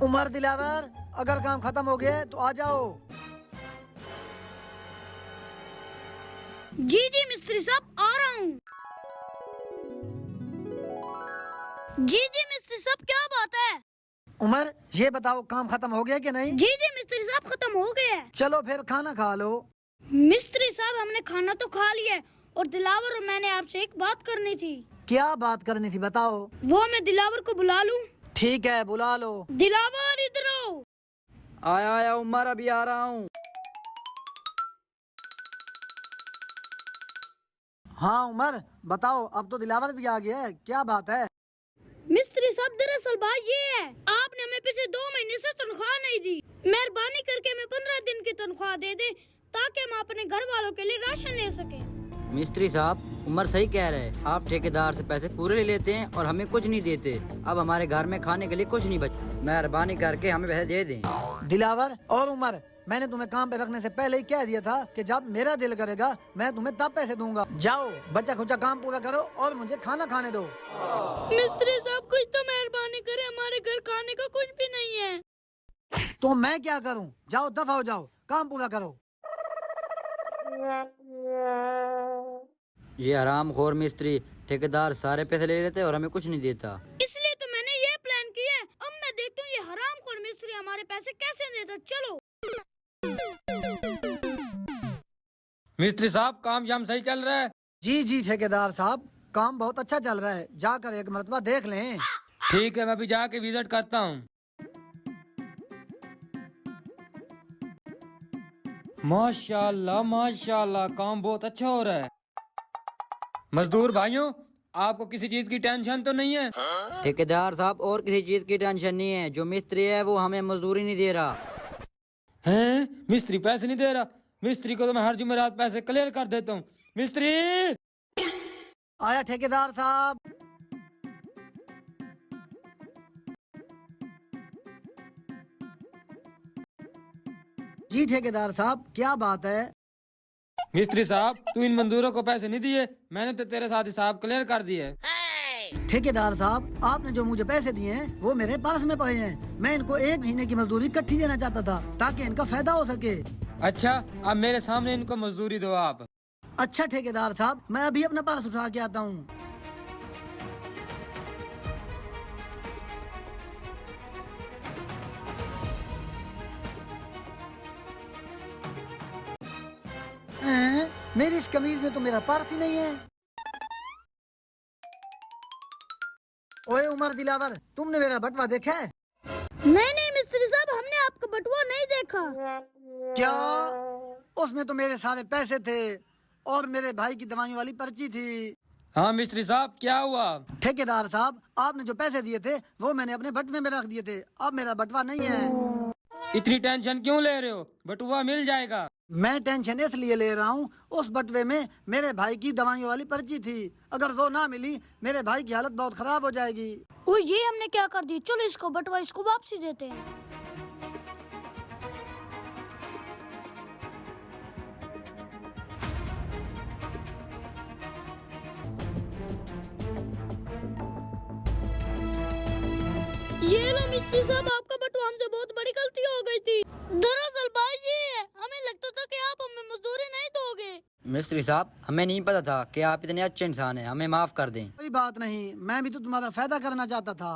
उमर दिलावर, अगर काम खत्म हो गया तो आ जाओ। जी जी मिस्त्री साहब आ रहा हूँ। जी जी मिस्त्री साहब क्या बात है? उमर ये बताओ काम खत्म हो गया कि नहीं? जी जी मिस्त्री साहब खत्म हो गया है। चलो फिर खाना खा लो। मिस्त्री साहब हमने खाना तो खा लिया है और दिलावर और मैंने आपसे एक बात करनी थी। क्या बात करनी थी बताओ। वो मैं दिलावर को बुला लूं? ठीक है बुला लो। दिलावर इधर आओ। आया आया उमर, अभी आ रहा हूँ। हाँ उमर बताओ, अब तो दिलावर भी आ गया है, क्या बात है? मिस्त्री साहब दरअसल बात ये है, आपने हमें पिछले 2 महीने से तनख्वाह नहीं दी। मेहरबानी करके हमें 15 दिन की तनख्वाह दे दे ताकि हम अपने घर वालों के लिए राशन ले सके। मिस्त्री साहब, उमर सही कह रहे हैं। आप ठेकेदार से पैसे पूरे ले लेते हैं और हमें कुछ नहीं देते। अब हमारे घर में खाने के लिए कुछ नहीं बचा। मेहरबानी करके हमें पैसे दे दें। दिलावर और उमर, मैंने तुम्हें काम पे रखने से पहले ही कह दिया था कि जब मेरा दिल करेगा मैं तुम्हें तब पैसे दूंगा। जाओ बच्चा खुचा काम पूरा करो और मुझे खाना खाने दो। मिस्त्री साहब कुछ तो मेहरबानी करे, हमारे घर खाने का कुछ भी नहीं है। तो मैं क्या करूं? जाओ दफा हो जाओ, काम पूरा करो। ये हरामखोर मिस्त्री, ठेकेदार सारे पैसे ले लेते और हमें कुछ नहीं देता। इसलिए तो मैंने ये प्लान किया है। अब मैं देखती हूँ ये हरामखोर मिस्त्री हमारे पैसे कैसे देता। चलो मिस्त्री साहब, काम शाम सही चल रहा है? जी जी ठेकेदार साहब, काम बहुत अच्छा चल रहा है, जाकर एक मरतबा देख लें। ठीक है, मैं भी जाके विजिट करता हूँ। माशाल्लाह माशाल्लाह, काम बहुत अच्छा हो रहा है। मजदूर भाइयों, आपको किसी चीज की टेंशन तो नहीं है? ठेकेदार साहब, और किसी चीज की टेंशन नहीं है। जो मिस्त्री है वो हमें मजदूरी नहीं दे रहा। हैं? मिस्त्री पैसे नहीं दे रहा? मिस्त्री को तो मैं हर जुमेरात पैसे क्लियर कर देता हूँ। मिस्त्री! आया ठेकेदार साहब। जी ठेकेदार साहब, क्या बात है? मिस्त्री साहब, तू इन मजदूरों को पैसे नहीं दिए? मैंने तो तेरे साथ हिसाब क्लियर कर दिए है। ठेकेदार साहब, आपने जो मुझे पैसे दिए हैं वो मेरे पर्स में पड़े हैं। मैं इनको 1 महीने की मजदूरी इकट्ठी देना चाहता था ताकि इनका फायदा हो सके। अच्छा, अब मेरे सामने इनको मजदूरी दो आप। अच्छा ठेकेदार साहब, मैं अभी अपना पर्स उठा के आता हूँ। मेरी इस कमीज में तो मेरा पर्स ही नहीं है। ओए उमर दिलावर, तुमने मेरा बटवा देखा है? नहीं नहीं मिस्त्री साहब, हमने आपका बटुआ नहीं देखा। क्या? उसमें तो मेरे सारे पैसे थे और मेरे भाई की दवाई वाली पर्ची थी। हाँ मिस्त्री साहब, क्या हुआ? ठेकेदार साहब, आपने जो पैसे दिए थे वो मैंने अपने बटवे में रख दिए थे। अब मेरा बटवा नहीं है। इतनी टेंशन क्यों ले रहे हो? बटुआ मिल जाएगा। मैं टेंशन इसलिए ले रहा हूँ, उस बटवे में मेरे भाई की दवाइयों वाली पर्ची थी। अगर वो ना मिली मेरे भाई की हालत बहुत खराब हो जाएगी। ओ ये हमने क्या कर दिया। चलो इसको बटुआ इसको वापसी देते हैं। ये लो मिस्त्री साहब, आपका बटुआ, हमसे बहुत बड़ी गलती हो गई थी। दरअसल बात ये है, हमें लगता था कि आप हमें मजदूरी नहीं दोगे। मिस्त्री साहब, हमें नहीं पता था कि आप इतने अच्छे इंसान हैं। हमें माफ कर दें। कोई बात नहीं, मैं भी तो तुम्हारा फायदा करना चाहता था।